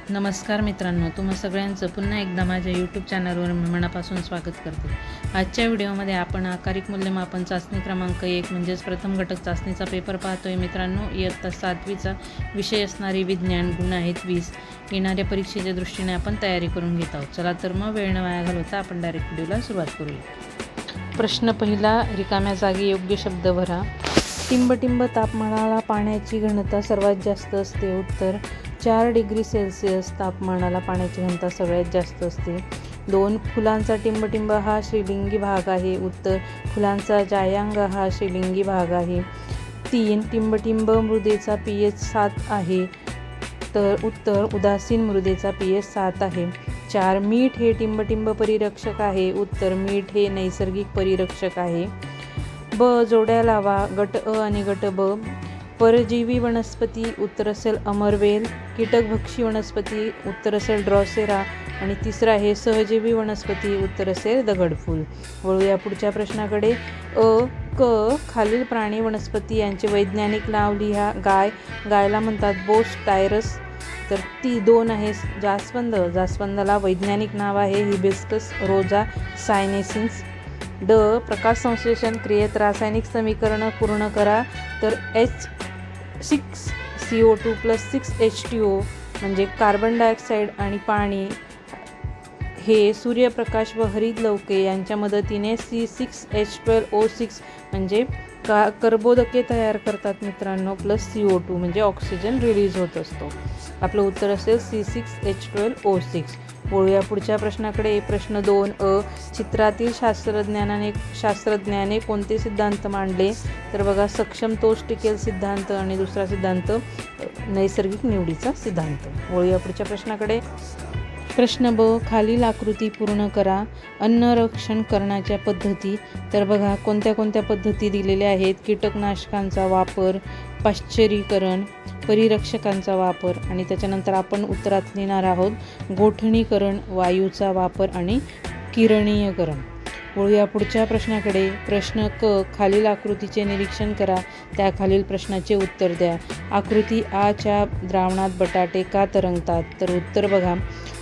नमस्कार मित्रांनो, तुम्हा सगळ्यांचं पुन्हा एकदा माझ्या यूट्यूब चॅनलवर मी मनापासून स्वागत करते। आजच्या व्हिडिओमध्ये आपण आकारिक मूल्यमापन चाचणी क्रमांक 1 म्हणजेच प्रथम घटक चाचणीचा पेपर पाहतोय। मित्रांनो, इयत्ता 7वीचा विषय असणारी विज्ञान, गुण आहेत 20। येणाऱ्या परीक्षेच्या दृष्टीने आपण तयारी करून घेत आहोत। चला तर मग वेळ न वाया घालवता आपण डायरेक्ट व्हिडिओला सुरुवात करूया। प्रश्न पहिला, रिकाम्या जागी योग्य शब्द भरा। टिंबटिंब तापमानाला पाण्याची घनता सर्वात जास्त असते। उत्तर 4 डिग्री सेल्सिअस तापमानाला पाण्याची घनता सगळ्यात जास्त असते। 2 फुलांचा टिंबटिंब हा स्त्रीलिंगी भाग आहे। उत्तर फुलांचा जायांग हा स्त्रीलिंगी भाग आहे। 3 टिंबटिंब मृदेचा pH 7 आहे। तर उत्तर उदासीन मृदेचा pH 7 आहे। 4 मीठ हे टिंबटिंब परिरक्षक आहे। उत्तर मीठ हे नैसर्गिक परिरक्षक आहे। ब जोड्या लावा, गट अ आणि गट ब। परजीवी वनस्पती, उत्तर असेल अमरवेल। कीटकभक्षी वनस्पती, उत्तर असेल ड्रॉसेरा। आणि तिसरा आहे सहजीवी वनस्पती, उत्तर असेल दगडफूल। वळूया पुढच्या प्रश्नाकडे। क खालील प्राणी वनस्पती यांचे वैज्ञानिक नाव लिहा। गाय, गायला म्हणतात बोस टायरस। तर ती 2 आहे जास्वंद, जास्वंदाला वैज्ञानिक नाव आहे हिबिस्कस रोजा सायनेसिन्स। ड प्रकाश संश्लेषण क्रियेत रासायनिक समीकरण पूर्ण करा। तर H6CO2 + 6H2O म्हणजे कार्बन डायऑक्साईड आणि पाणी हे सूर्यप्रकाश व हरितलवके यांच्या मदतीने C6H12O6 म्हणजे कर्बोदके तयार करतात मित्रांनो, प्लस CO2 म्हणजे ऑक्सिजन रिलीज होत असतो। आपलं उत्तर असेल C6H12O6। वळूया पुढच्या प्रश्नाकडे। प्रश्न 2 अ चित्रातील शास्त्रज्ञाने कोणते सिद्धांत मांडले? तर बघा, सक्षम तोच टिकेल सिद्धांत आणि दुसरा सिद्धांत नैसर्गिक निवडीचा सिद्धांत। वळूया पुढच्या प्रश्नाकडे। प्रश्न ब खालील आकृती पूर्ण करा। अन्न रक्षण करण्याच्या पद्धती, तर बघा कोणत्या कोणत्या पद्धती दिलेल्या आहेत। कीटकनाशकांचा वापर, पाश्चरीकरण, परिरक्षकांचा वापर आणि त्याच्यानंतर आपण उत्तरात लिहिणार आहोत गोठणीकरण, वायूचा वापर आणि किरणीयकरण। वळूया पुढच्या प्रश्नाकडे। प्रश्न क खालील आकृतीचे निरीक्षण करा, त्याखालील प्रश्नाचे उत्तर द्या। आकृती आ च्या द्रावणात बटाटे का तरंगतात? तर उत्तर बघा,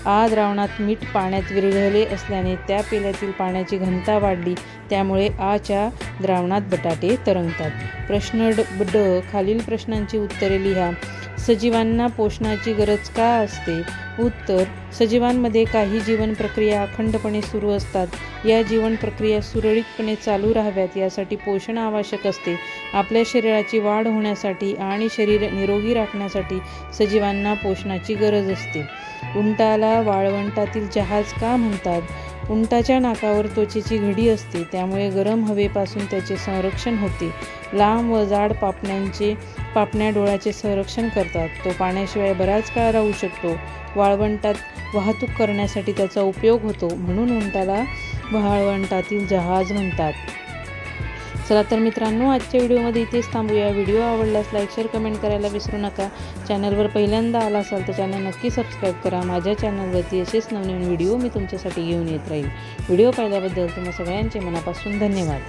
आ द्रावणात मीठ पाण्यात विरघळले असल्याने त्या पेल्यातील पाण्याची घनता वाढली, त्यामुळे आ च्या द्रावणात बटाटे तरंगतात। प्रश्न ड खालील प्रश्नांची उत्तरे लिहा। सजीवांना पोषणाची गरज का असते? उत्तर सजीवांमध्ये काही जीवन प्रक्रिया अखंडपणे सुरू असतात। या जीवन प्रक्रिया सुरळीतपणे चालू राहाव्यात यासाठी पोषण आवश्यक असते। आपल्या शरीराची वाढ होण्यासाठी आणि शरीर निरोगी राखण्यासाठी सजीवांना पोषणाची गरज असते। उंटाला वाळवंटातील जहाज का म्हणतात? उंटाच्या नाकावर त्वचेची घडी असते, त्यामुळे गरम हवेपासून त्याचे संरक्षण होते। लांब व जाड पापण्या डोळ्याचे संरक्षण करतात। तो पाण्याशिवाय बराच काळ राहू शकतो। वाळवंटात वाहतूक करण्यासाठी त्याचा उपयोग होतो, म्हणून उंटाला वाळवंटातील जहाज म्हणतात। चला तर मित्रांनो, आजच्या व्हिडिओमध्ये इथेच थांबूया। व्हिडिओ आवडल्यास लाईक, शेअर, कमेंट करायला विसरू नका। चॅनलवर पहिल्यांदा आला असाल तर चॅनल नक्की सबस्क्राईब करा। माझ्या चॅनलवरती असेच नवनवीन व्हिडिओ मी तुमच्यासाठी घेऊन येत राहील। व्हिडिओ पाहिल्याबद्दल तुम्हा सगळ्यांचे मनापासून धन्यवाद।